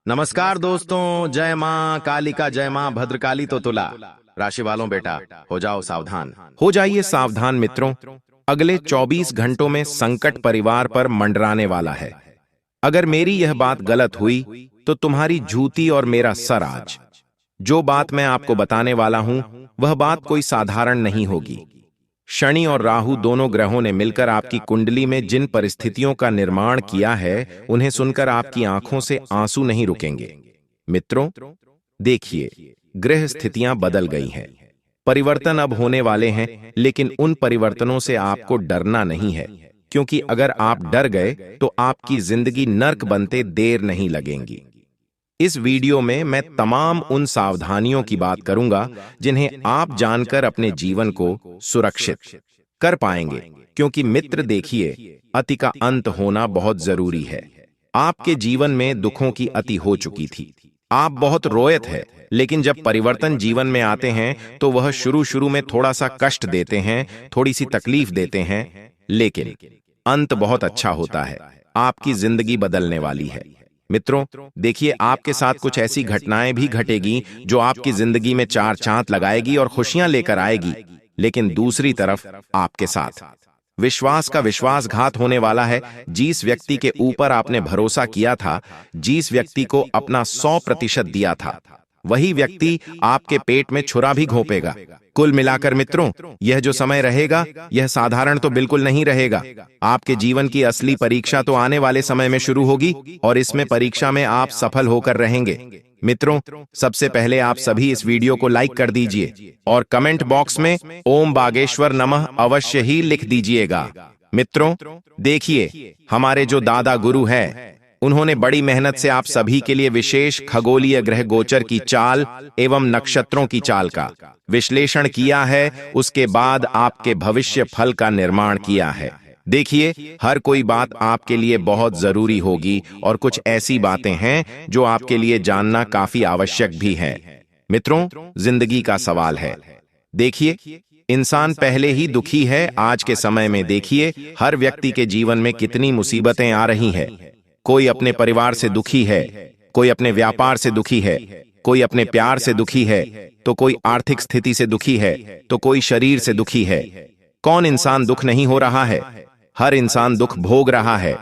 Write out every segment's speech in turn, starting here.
नमस्कार दोस्तों, जय माँ कालिका, जय माँ भद्रकाली। तो तुला राशि वालों, बेटा हो जाओ सावधान। हो जाइए सावधान मित्रों। अगले 24 घंटों में संकट परिवार पर मंडराने वाला है। अगर मेरी यह बात गलत हुई तो तुम्हारी जूती और मेरा सर आज। जो बात मैं आपको बताने वाला हूं वह बात कोई साधारण नहीं होगी। शनि और राहु दोनों ग्रहों ने मिलकर आपकी कुंडली में जिन परिस्थितियों का निर्माण किया है, उन्हें सुनकर आपकी आंखों से आंसू नहीं रुकेंगे। मित्रों, देखिए, ग्रह स्थितियां बदल गई हैं। परिवर्तन अब होने वाले हैं, लेकिन उन परिवर्तनों से आपको डरना नहीं है, क्योंकि अगर आप डर गए तो आपकी जिंदगी नर्क बनते देर नहीं लगेगी। इस वीडियो में मैं तमाम उन सावधानियों की बात करूंगा जिन्हें आप जानकर अपने जीवन को सुरक्षित कर पाएंगे, क्योंकि मित्र देखिए, अति का अंत होना बहुत जरूरी है। आपके जीवन में दुखों की अति हो चुकी थी। आप बहुत रोए थे, लेकिन जब परिवर्तन जीवन में आते हैं तो वह शुरू में थोड़ा सा कष्ट देते हैं, थोड़ी सी तकलीफ देते हैं, लेकिन अंत बहुत अच्छा होता है। आपकी जिंदगी बदलने वाली है। मित्रों, देखिए, आपके साथ कुछ ऐसी घटनाएं भी घटेगी जो आपकी जिंदगी में चार चांद लगाएगी और खुशियां लेकर आएगी, लेकिन दूसरी तरफ आपके साथ विश्वास का विश्वासघात होने वाला है। जिस व्यक्ति के ऊपर आपने भरोसा किया था, जिस व्यक्ति को अपना 100% दिया था, वही व्यक्ति आपके पेट में छुरा भी घोंपेगा। कुल मिलाकर मित्रों, यह जो समय रहेगा, यह साधारण तो बिल्कुल नहीं रहेगा। आपके जीवन की असली परीक्षा तो आने वाले समय में शुरू होगी, और इसमें परीक्षा में आप सफल होकर रहेंगे। मित्रों, सबसे पहले आप सभी इस वीडियो को लाइक कर दीजिए और कमेंट बॉक्स में ओम बागेश्वर नमः अवश्य ही लिख दीजिएगा। मित्रों, देखिए, हमारे जो दादा गुरु हैं, उन्होंने बड़ी मेहनत से आप सभी के लिए विशेष खगोलीय ग्रह गोचर की चाल एवं नक्षत्रों की चाल का विश्लेषण किया है। उसके बाद आपके भविष्य फल का निर्माण किया है। देखिए, हर कोई बात आपके लिए बहुत जरूरी होगी, और कुछ ऐसी बातें हैं जो आपके लिए जानना काफी आवश्यक भी है। मित्रों, जिंदगी का सवाल है। देखिए, इंसान पहले ही दुखी है। आज के समय में देखिए, हर व्यक्ति के जीवन में कितनी मुसीबतें आ रही हैं। कोई अपने परिवार से दुखी है, कोई अपने व्यापार से दुखी है, कोई अपने प्यार से दुखी है, तो कोई आर्थिक स्थिति से दुखी है, तो कोई शरीर से दुखी है। कौन इंसान दुख नहीं हो रहा है? हर इंसान दुख भोग रहा है,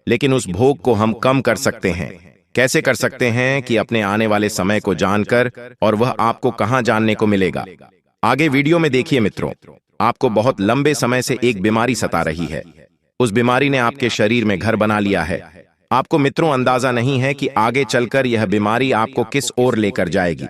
लेकिन उस भोग को हम कम कर सकते हैं। कैसे कर सकते हैं? कि अपने आने वाले समय को जानकर, और वह आपको कहां जानने को मिलेगा, आगे वीडियो में देखिए। मित्रों, आपको बहुत लंबे समय से एक बीमारी सता रही है। उस बीमारी ने आपके शरीर में घर बना लिया है। आपको मित्रों अंदाजा नहीं है कि आगे चलकर यह बीमारी आपको किस ओर लेकर जाएगी।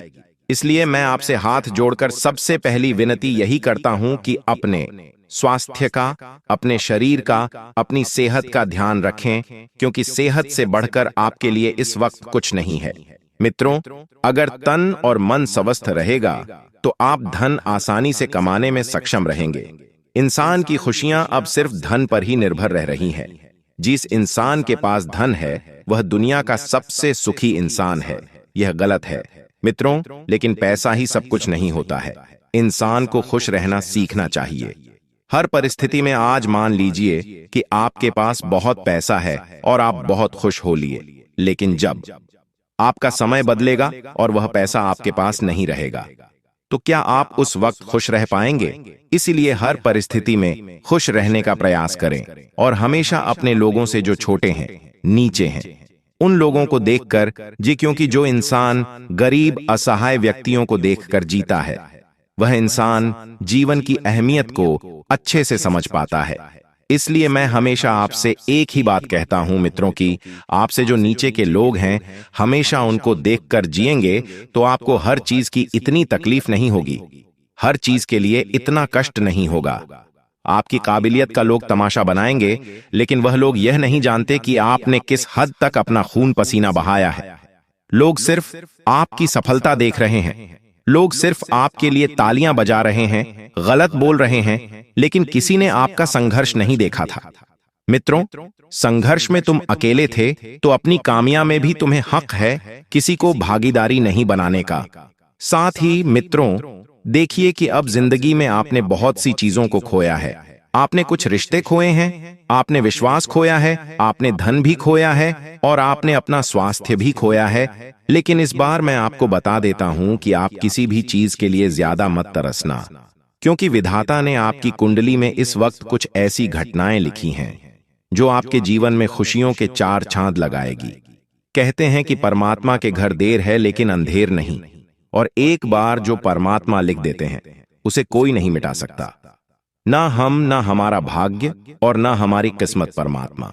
इसलिए मैं आपसे हाथ जोड़कर सबसे पहली विनती यही करता हूं कि अपने स्वास्थ्य का, अपने शरीर का, अपनी सेहत का ध्यान रखें, क्योंकि सेहत से बढ़कर आपके लिए इस वक्त कुछ नहीं है। मित्रों, अगर तन और मन स्वस्थ रहेगा तो आप धन आसानी से कमाने में सक्षम रहेंगे। इंसान की खुशियां अब सिर्फ धन पर ही निर्भर रह रही हैं। जिस इंसान के पास धन है, वह दुनिया का सबसे सुखी इंसान है। यह गलत है मित्रों, लेकिन पैसा ही सब कुछ नहीं होता है। इंसान को खुश रहना सीखना चाहिए। हर परिस्थिति में आज मान लीजिए कि आपके पास बहुत पैसा है और आप बहुत खुश हो लिए, लेकिन जब आपका समय बदलेगा और वह पैसा आपके पास नहीं रहेगा, तो क्या आप उस वक्त खुश रह पाएंगे? इसीलिए हर परिस्थिति में खुश रहने का प्रयास करें, और हमेशा अपने लोगों से जो छोटे हैं, नीचे हैं, उन लोगों को देखकर जी, क्योंकि जो इंसान गरीब असहाय व्यक्तियों को देखकर जीता है, वह इंसान जीवन की अहमियत को अच्छे से समझ पाता है। इसलिए मैं हमेशा आपसे एक ही बात कहता हूं मित्रों, की आपसे जो नीचे के लोग हैं, हमेशा उनको देखकर जिएंगे तो आपको हर चीज की इतनी तकलीफ नहीं होगी, हर चीज के लिए इतना कष्ट नहीं होगा। आपकी काबिलियत का लोग तमाशा बनाएंगे, लेकिन वह लोग यह नहीं जानते कि आपने किस हद तक अपना खून पसीना बहाया है। लोग सिर्फ आपकी सफलता देख रहे हैं, लोग सिर्फ आपके लिए तालियां बजा रहे हैं, गलत बोल रहे हैं, लेकिन किसी ने आपका संघर्ष नहीं देखा था। मित्रों, संघर्ष में तुम अकेले थे, तो अपनी कामयाबी में भी तुम्हें हक है किसी को भागीदारी नहीं बनाने का। साथ ही मित्रों, देखिए कि अब जिंदगी में आपने बहुत सी चीजों को खोया है। आपने कुछ रिश्ते खोए हैं, आपने विश्वास खोया है, आपने धन भी खोया है और आपने अपना स्वास्थ्य भी खोया है। लेकिन इस बार मैं आपको बता देता हूं कि आप किसी भी चीज के लिए ज्यादा मत तरसना, क्योंकि विधाता ने आपकी कुंडली में इस वक्त कुछ ऐसी घटनाएं लिखी हैं जो आपके जीवन में खुशियों के चार चांद लगाएगी। कहते हैं कि परमात्मा के घर देर है लेकिन अंधेर नहीं, और एक बार जो परमात्मा लिख देते हैं उसे कोई नहीं मिटा सकता, ना हम, ना हमारा भाग्य और ना हमारी किस्मत। परमात्मा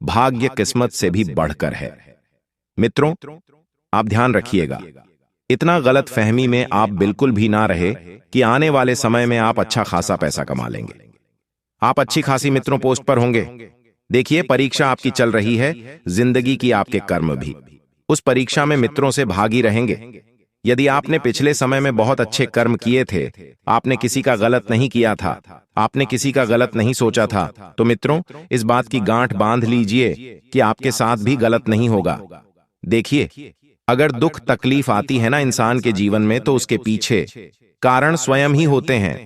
भाग्य किस्मत से भी बढ़कर है। मित्रों, आप ध्यान रखिएगा, इतना गलत फहमी में आप बिल्कुल भी ना रहे कि आने वाले समय में आप अच्छा खासा पैसा कमा लेंगे। आप अच्छी खासी मित्रों पोस्ट पर होंगे। देखिए, परीक्षा आपकी चल रही है, जिंदगी की, आपके कर्म भी उस परीक्षा में मित्रों से भागी रहेंगे। यदि आपने पिछले समय में बहुत अच्छे कर्म किए थे, आपने किसी का गलत नहीं किया था, आपने किसी का गलत नहीं सोचा था, तो मित्रों इस बात की गांठ बांध लीजिए कि आपके साथ भी गलत नहीं होगा। देखिए, अगर दुख तकलीफ आती है ना इंसान के जीवन में, तो उसके पीछे कारण स्वयं ही होते हैं।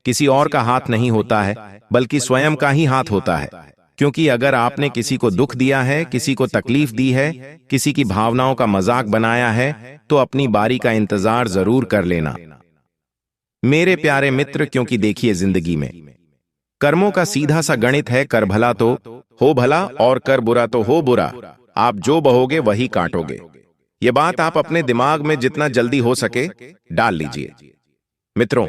किसी और का हाथ नहीं होता है, बल्कि स्वयं का ही हाथ होता है। क्योंकि अगर आपने किसी को दुख दिया है, किसी को तकलीफ दी है, किसी की भावनाओं का मजाक बनाया है, तो अपनी बारी का इंतजार जरूर कर लेना मेरे प्यारे मित्र। क्योंकि देखिए, जिंदगी में कर्मों का सीधा सा गणित है, कर भला तो हो भला और कर बुरा तो हो बुरा। आप जो बहोगे वही काटोगे। ये बात आप अपने दिमाग में जितना जल्दी हो सके डाल लीजिए। मित्रों,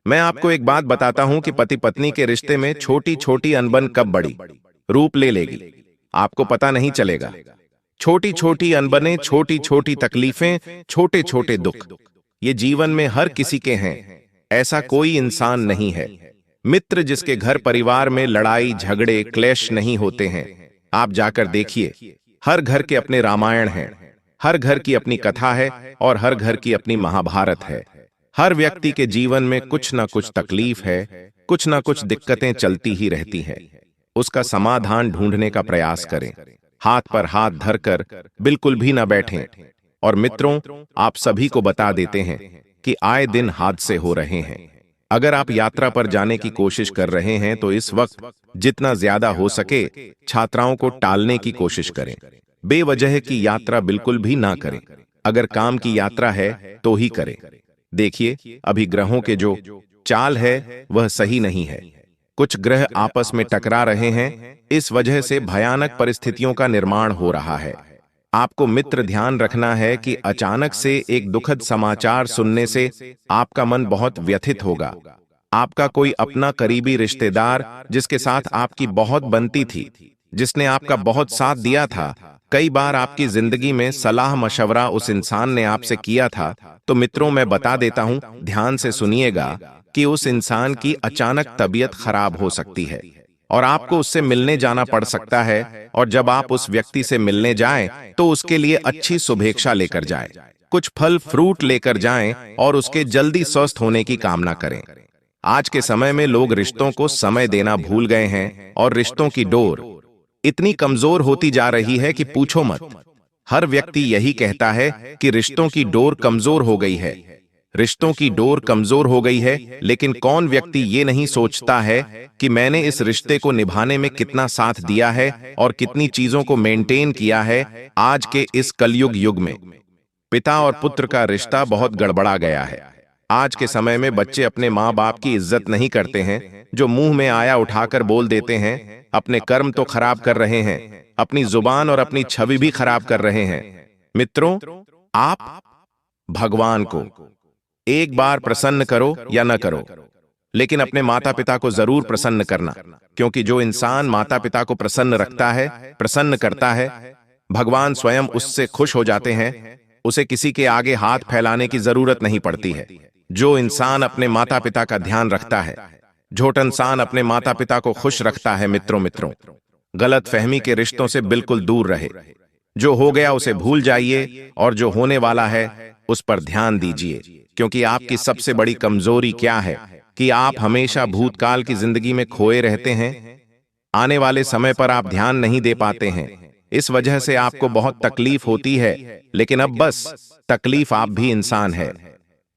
मैं आपको एक बात बताता हूं कि पति पत्नी के रिश्ते में छोटी छोटी अनबन कब बड़ी रूप ले लेगी, आपको पता नहीं चलेगा। छोटी छोटी अनबनें, छोटी छोटी तकलीफें, छोटे छोटे दुख, ये जीवन में हर किसी के हैं। ऐसा कोई इंसान नहीं है मित्र जिसके घर परिवार में लड़ाई झगड़े क्लेश नहीं होते हैं। आप जाकर देखिए, हर घर के अपने रामायण हैं, हर घर की अपनी कथा है और हर घर की अपनी महाभारत है। हर व्यक्ति के जीवन में कुछ ना कुछ तकलीफ है, कुछ ना कुछ दिक्कतें चलती ही रहती हैं। उसका समाधान ढूंढने का प्रयास करें, हाथ पर हाथ धरकर बिल्कुल भी ना बैठें। और मित्रों, आप सभी को बता देते हैं कि आए दिन हादसे हो रहे हैं। अगर आप यात्रा पर जाने की कोशिश कर रहे हैं तो इस वक्त जितना ज्यादा हो सके छात्राओं को टालने की कोशिश करें। बेवजह की यात्रा बिल्कुल भी ना करें। अगर काम की यात्रा है तो ही करें। देखिए, अभी ग्रहों के जो चाल है वह सही नहीं है। कुछ ग्रह आपस में टकरा रहे हैं, इस वजह से भयानक परिस्थितियों का निर्माण हो रहा है। आपको मित्र ध्यान रखना है कि अचानक से एक दुखद समाचार सुनने से आपका मन बहुत व्यथित होगा। आपका कोई अपना करीबी रिश्तेदार जिसके साथ आपकी बहुत बनती थी, जिसने आपका बहुत साथ दिया था, कई बार आपकी जिंदगी में सलाह मशवरा उस इंसान ने आपसे किया था, तो मित्रों मैं बता देता हूं, ध्यान से सुनिएगा कि उस इंसान की अचानक तबीयत खराब हो सकती है और आपको उससे मिलने जाना पड़ सकता है। और जब आप उस व्यक्ति से मिलने जाएं तो उसके लिए अच्छी शुभेच्छा लेकर जाएं, कुछ फल फ्रूट लेकर जाएं और उसके जल्दी स्वस्थ होने की कामना करें। आज के समय में लोग रिश्तों को समय देना भूल गए हैं और रिश्तों की डोर इतनी कमजोर होती जा रही है कि पूछो मत। हर व्यक्ति यही कहता है कि रिश्तों की डोर कमजोर हो गई है, रिश्तों की डोर कमजोर हो गई है, लेकिन कौन व्यक्ति ये नहीं सोचता है कि मैंने इस रिश्ते को निभाने में कितना साथ दिया है और कितनी चीजों को मेंटेन किया है। आज के इस कलयुग युग में पिता और पुत्र का रिश्ता बहुत गड़बड़ा गया है। आज के समय में बच्चे अपने माँ बाप की इज्जत नहीं करते हैं, जो मुंह में आया उठाकर बोल देते हैं। अपने कर्म तो खराब कर रहे हैं, अपनी जुबान और अपनी छवि भी खराब कर रहे हैं। मित्रों, आप भगवान को एक बार प्रसन्न करो या न करो, लेकिन अपने माता पिता को जरूर प्रसन्न करना, क्योंकि जो इंसान माता पिता को प्रसन्न रखता है, प्रसन्न करता है, भगवान स्वयं उससे खुश हो जाते हैं। उसे किसी के आगे हाथ फैलाने की जरूरत नहीं पड़ती है। जो इंसान अपने माता पिता का ध्यान रखता है, जो इंसान अपने माता पिता को खुश रखता है, मित्रों गलत फहमी के रिश्तों से बिल्कुल दूर रहे। जो हो गया उसे भूल जाइए और जो होने वाला है उस पर ध्यान दीजिए, क्योंकि आपकी सबसे बड़ी कमजोरी क्या है कि आप हमेशा भूतकाल की जिंदगी में खोए रहते हैं। आने वाले समय पर आप ध्यान नहीं दे पाते हैं, इस वजह से आपको बहुत तकलीफ होती है। लेकिन अब बस तकलीफ, आप भी इंसान है,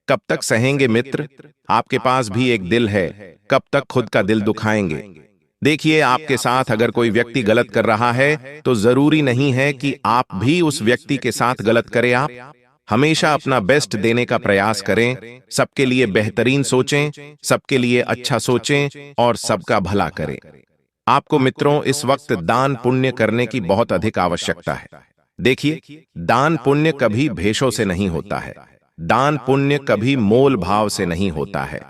कब तक सहेंगे मित्र? आपके पास भी एक दिल है, कब तक खुद का दिल दुखाएंगे? देखिए, आपके साथ अगर कोई व्यक्ति गलत कर रहा है तो जरूरी नहीं है कि आप भी उस व्यक्ति के साथ गलत करें। आप हमेशा अपना बेस्ट देने का प्रयास करें, सबके लिए बेहतरीन सोचें, सबके लिए अच्छा सोचें और सबका भला करें। आपको मित्रों इस वक्त दान पुण्य करने की बहुत अधिक आवश्यकता है। देखिए, दान पुण्य कभी भेषों से नहीं होता है, दान पुण्य कभी मोल भाव से नहीं होता है।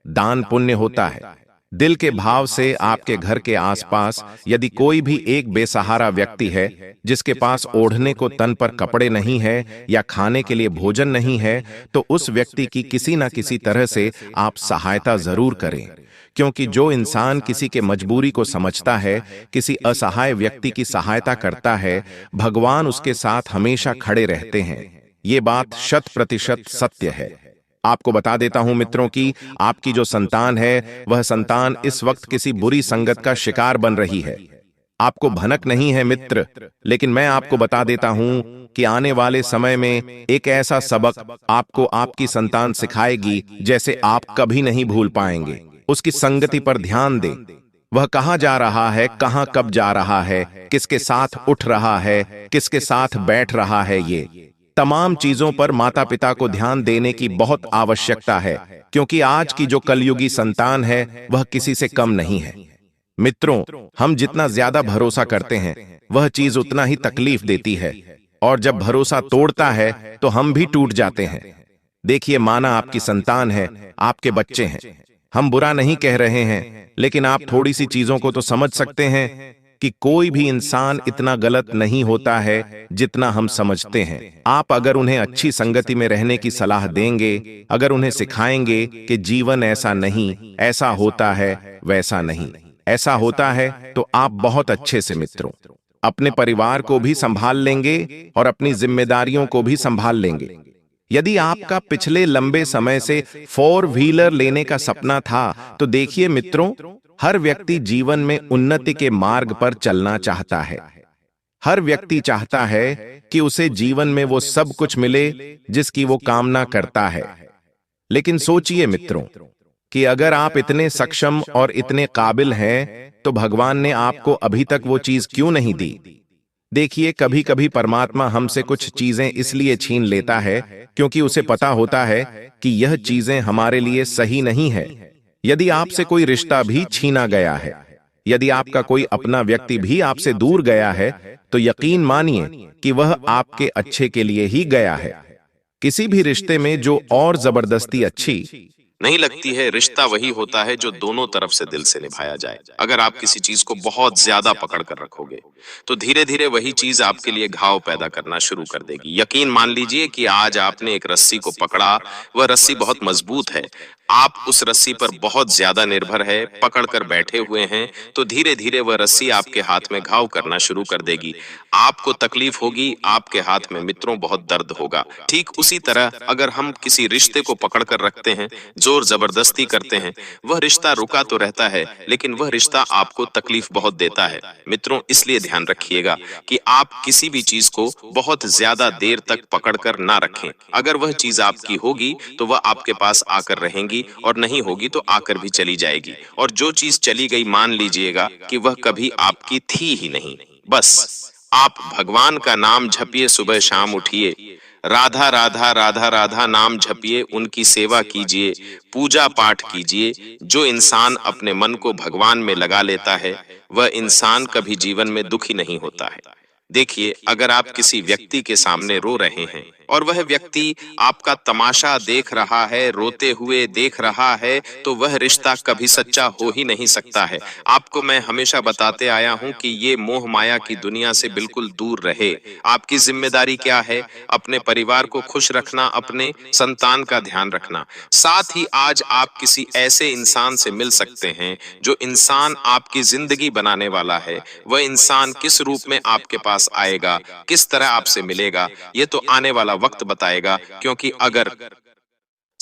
दान पुण्य होता है दिल के भाव से। आपके घर के आसपास यदि कोई भी एक बेसहारा व्यक्ति है, जिसके पास ओढ़ने को तन पर कपड़े नहीं है या खाने के लिए भोजन नहीं है, तो उस व्यक्ति की किसी न किसी तरह से आप सहायता जरूर करें। क्योंकि जो इंसान किसी के मजबूरी को समझता है, किसी असहाय व्यक्ति की सहायता करता है, भगवान उसके साथ हमेशा खड़े रहते हैं। ये बात 100% सत्य है। आपको बता देता हूं मित्रों कि आपकी जो संतान है, वह संतान इस वक्त किसी बुरी संगत का शिकार बन रही है। आपको भनक नहीं है मित्र, लेकिन मैं आपको बता देता हूं कि आने वाले समय में एक ऐसा सबक आपको आपकी संतान सिखाएगी जैसे आप कभी नहीं भूल पाएंगे। उसकी संगति पर ध्यान दें। वह कहां जा रहा है, कहां कब जा रहा है, किसके साथ उठ रहा है, किसके साथ बैठ रहा है, ये तमाम चीजों पर माता पिता को ध्यान देने की बहुत आवश्यकता है। क्योंकि आज की जो कलयुगी संतान है, वह किसी से कम नहीं है। मित्रों, हम जितना ज्यादा भरोसा करते हैं, वह चीज उतना ही तकलीफ देती है, और जब भरोसा तोड़ता है तो हम भी टूट जाते हैं। देखिए, माना आपकी संतान है, आपके बच्चे हैं, हम बुरा नहीं कह रहे हैं, लेकिन आप थोड़ी सी चीजों को तो समझ सकते हैं कि कोई भी इंसान इतना गलत नहीं होता है जितना हम समझते हैं। आप अगर उन्हें अच्छी संगति में रहने की सलाह देंगे, अगर उन्हें सिखाएंगे कि जीवन ऐसा नहीं, ऐसा होता है, वैसा नहीं, ऐसा होता है, तो आप बहुत अच्छे से मित्रों अपने परिवार को भी संभाल लेंगे और अपनी जिम्मेदारियों को भी संभाल लेंगे। यदि आपका पिछले लंबे समय से 4 व्हीलर लेने का सपना था, तो देखिए मित्रों, हर व्यक्ति जीवन में उन्नति के मार्ग पर चलना चाहता है। हर व्यक्ति चाहता है कि उसे जीवन में वो सब कुछ मिले जिसकी वो कामना करता है। लेकिन सोचिए मित्रों कि अगर आप इतने सक्षम और इतने काबिल हैं, तो भगवान ने आपको अभी तक वो चीज क्यों नहीं दी? देखिए, कभी कभी परमात्मा हमसे कुछ चीजें इसलिए छीन लेता है क्योंकि उसे पता होता है कि यह चीजें हमारे लिए सही नहीं है। यदि आपसे कोई रिश्ता भी छीना गया है, यदि आपका कोई अपना व्यक्ति भी आपसे दूर गया है, तो यकीन मानिए कि वह आपके अच्छे के लिए ही गया है। किसी भी रिश्ते में जो और जबरदस्ती अच्छी नहीं लगती है, रिश्ता वही होता है जो दोनों तरफ से दिल से निभाया जाए। अगर आप किसी चीज को बहुत ज्यादा पकड़ कर रखोगे, तो धीरे धीरे वही चीज आपके लिए घाव पैदा करना शुरू कर देगी। यकीन मान लीजिए कि आज आपने एक रस्सी को पकड़ा, वह रस्सी बहुत मजबूत है, आप उस रस्सी पर बहुत ज्यादा निर्भर है, पकड़ कर बैठे हुए हैं, तो धीरे धीरे वह रस्सी आपके हाथ में घाव करना शुरू कर देगी। आपको तकलीफ होगी, आपके हाथ में मित्रों बहुत दर्द होगा। ठीक उसी तरह अगर हम किसी रिश्ते को पकड़ कर रखते हैं, जोर जबरदस्ती करते हैं, वह रिश्ता रुका तो रहता है, लेकिन वह रिश्ता आपको तकलीफ बहुत देता है। मित्रों, इसलिए ध्यान रखिएगा कि आप किसी भी चीज को बहुत ज्यादा देर तक पकड़कर ना रखें। अगर वह चीज आपकी होगी तो वह आपके पास आकर रहेंगी, और नहीं होगी तो आकर भी चली जाएगी। और जो चीज चली गई, मान लीजिएगा कि वह कभी आपकी थी ही नहीं। बस आप भगवान का नाम जपिए, सुबह शाम उठिए, राधा राधा राधा राधा नाम जपिए, उनकी सेवा कीजिए, पूजा पाठ कीजिए। जो इंसान अपने मन को भगवान में लगा लेता है, वह इंसान कभी जीवन में दुखी नहीं होता है। देखिए, अगर आप किसी व्यक्ति के सामने रो रहे हैं और वह व्यक्ति आपका तमाशा देख रहा है, रोते हुए देख रहा है, तो वह रिश्ता कभी सच्चा हो ही नहीं सकता है। आपको मैं हमेशा बताते आया हूं कि ये मोह माया की दुनिया से बिल्कुल दूर रहे। आपकी जिम्मेदारी क्या है? अपने परिवार को खुश रखना, अपने संतान का ध्यान रखना। साथ ही आज आप किसी ऐसे इंसान से मिल सकते हैं जो इंसान आपकी जिंदगी बनाने वाला है। वह इंसान किस रूप में आपके पास आएगा, किस तरह आपसे मिलेगा, ये तो आने वाला वक्त बताएगा। क्योंकि अगर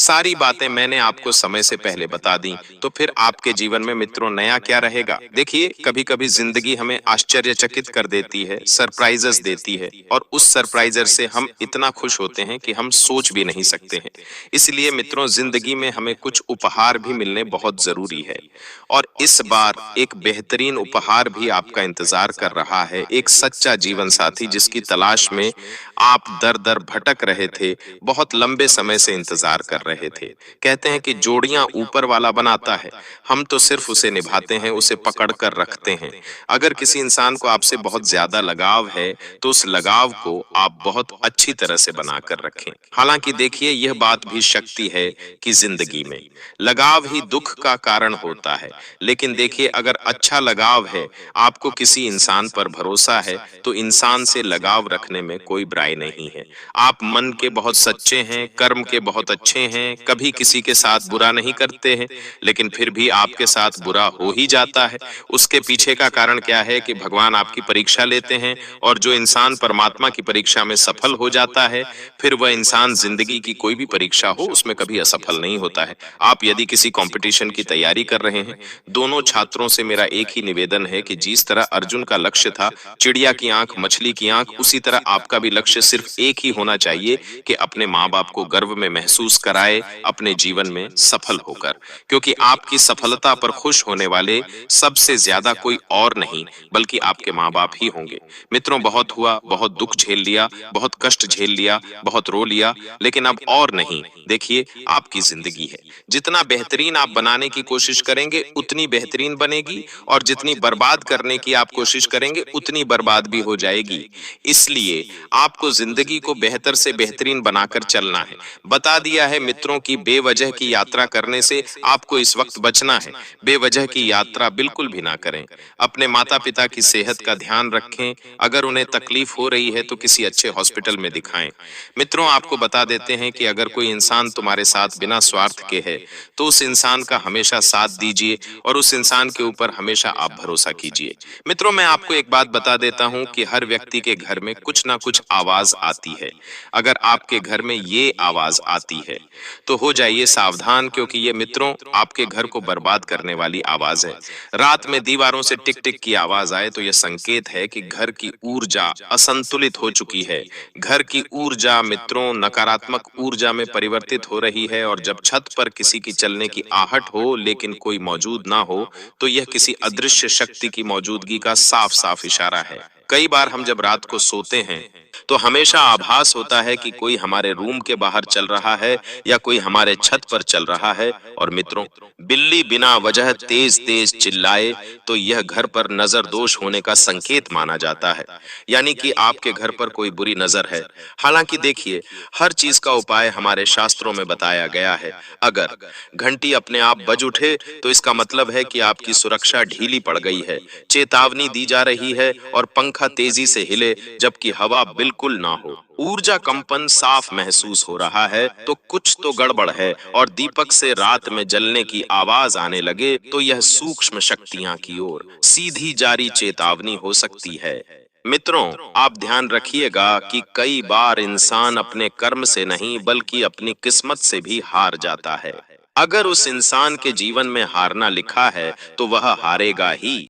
सारी बातें मैंने आपको समय से पहले बता दी, तो फिर आपके जीवन में मित्रों नया क्या रहेगा? देखिए, कभी कभी जिंदगी हमें आश्चर्यचकित कर देती है, सरप्राइजेस देती है, और उस सरप्राइजर से हम इतना खुश होते हैं कि हम सोच भी नहीं सकते हैं। इसलिए मित्रों, जिंदगी में हमें कुछ उपहार भी मिलने बहुत जरूरी है, और इस बार एक बेहतरीन उपहार भी आपका इंतजार कर रहा है। एक सच्चा जीवन साथी जिसकी तलाश में आप दर दर भटक रहे थे, बहुत लंबे समय से इंतजार कर रहे थे। कहते हैं कि जोड़ियां ऊपर वाला बनाता है, हम तो सिर्फ उसे निभाते हैं, उसे पकड़ कर रखते हैं। अगर किसी इंसान को आपसे बहुत ज्यादा लगाव है, तो उस लगाव को आप बहुत अच्छी तरह से बना कर रखें। हालांकि देखिए, यह बात भी शक्ति है कि जिंदगी में लगाव ही दुख का कारण होता है। लेकिन देखिए, अगर अच्छा लगाव है, आपको किसी इंसान पर भरोसा है, तो इंसान से लगाव रखने में कोई बुराई नहीं है। आप मन के बहुत सच्चे हैं, कर्म के बहुत अच्छे हैं, कभी किसी के साथ बुरा नहीं करते हैं, लेकिन फिर भी आपके साथ बुरा हो ही जाता है। उसके पीछे का कारण क्या है कि भगवान आपकी परीक्षा लेते हैं, और जो इंसान परमात्मा की परीक्षा में सफल हो जाता है, फिर वह इंसान जिंदगी की कोई भी परीक्षा हो उसमें कभी असफल नहीं होता है। आप यदि किसी कंपटीशन की तैयारी कर रहे हैं, दोनों छात्रों से मेरा एक ही निवेदन है कि जिस तरह अर्जुन का लक्ष्य था चिड़िया की आंख, मछली की आंख, उसी तरह आपका भी लक्ष्य सिर्फ एक ही होना चाहिए कि अपने माँ बाप को गर्व में महसूस कराए अपने जीवन में सफल होकर, क्योंकि आपकी सफलता पर खुश होने वाले सबसे ज्यादा कोई और नहीं बल्कि आपके माँ बाप ही होंगे। मित्रों, बहुत हुआ, बहुत दुख झेल लिया, बहुत कष्ट झेल लिया, बहुत रो लिया, लेकिन अब और नहीं। देखिए, आपकी जिंदगी है, जितना बेहतरीन आप बनाने की कोशिश करेंगे उतनी बेहतरीन बनेगी, और जितनी बर्बाद करने की आप कोशिश करेंगे उतनी बर्बाद भी हो जाएगी। इसलिए आपको जिंदगी को बेहतर से बेहतरीन बनाकर चलना है। बता दिया है मित्रों की बेवजह की यात्रा करने से आपको इस वक्त बचना है। बेवजह की यात्रा बिल्कुल भी ना करें। अपने माता पिता की सेहत का ध्यान रखें। अगर उन्हें तकलीफ हो रही है तो किसी अच्छे हॉस्पिटल में दिखाएं। मित्रों, आपको बता देते हैं कि अगर कोई इंसान तुम्हारे साथ बिना स्वार्थ के है, तो उस इंसान का हमेशा साथ दीजिए, और उस इंसान के ऊपर हमेशा आप भरोसा कीजिए। मित्रों, मैं आपको एक बात बता देता हूं कि हर व्यक्ति के घर में कुछ ना कुछ आवाज आती है। अगर आपके घर में ये आवाज आती है तो हो जाइए सावधान, क्योंकि ये मित्रों आपके घर को बर्बाद करने वाली आवाज है। रात में दीवारों से टिक टिक की आवाज आए तो यह संकेत है कि घर की ऊर्जा असंतुलित हो चुकी है। घर की ऊर्जा मित्रों नकारात्मक ऊर्जा में परिवर्तित हो रही है, और जब छत पर किसी की चलने की आहट हो लेकिन कोई मौजूद ना हो, तो यह किसी अदृश्य शक्ति की मौजूदगी का साफ साफ इशारा है। कई बार हम जब रात को सोते हैं तो हमेशा आभास होता है कि कोई हमारे रूम के बाहर चल रहा है या कोई हमारे छत पर चल रहा है। और मित्रों, बिल्ली बिना वजह तेज तेज चिल्लाए तो यह घर पर नजर दोष होने का संकेत माना जाता है, यानी कि आपके घर पर कोई बुरी नजर है। हालांकि देखिए, हर चीज का उपाय हमारे शास्त्रों में बताया गया है। अगर घंटी अपने आप बज उठे तो इसका मतलब है कि आपकी सुरक्षा ढीली पड़ गई है, चेतावनी दी जा रही है, और पंखा तेजी से हिले जबकि हवा बिल्कुल ना हो, ऊर्जा कंपन साफ महसूस हो रहा है, तो कुछ तो गड़बड़ है। और दीपक से रात में जलने की आवाज आने लगे तो यह सूक्ष्म शक्तियां की ओर सीधी जारी चेतावनी हो सकती है। मित्रों, आप ध्यान रखिएगा कि कई बार इंसान अपने कर्म से नहीं बल्कि अपनी किस्मत से भी हार जाता है। अगर उस इंसान के जीवन में हारना लिखा है तो वह हारेगा ही।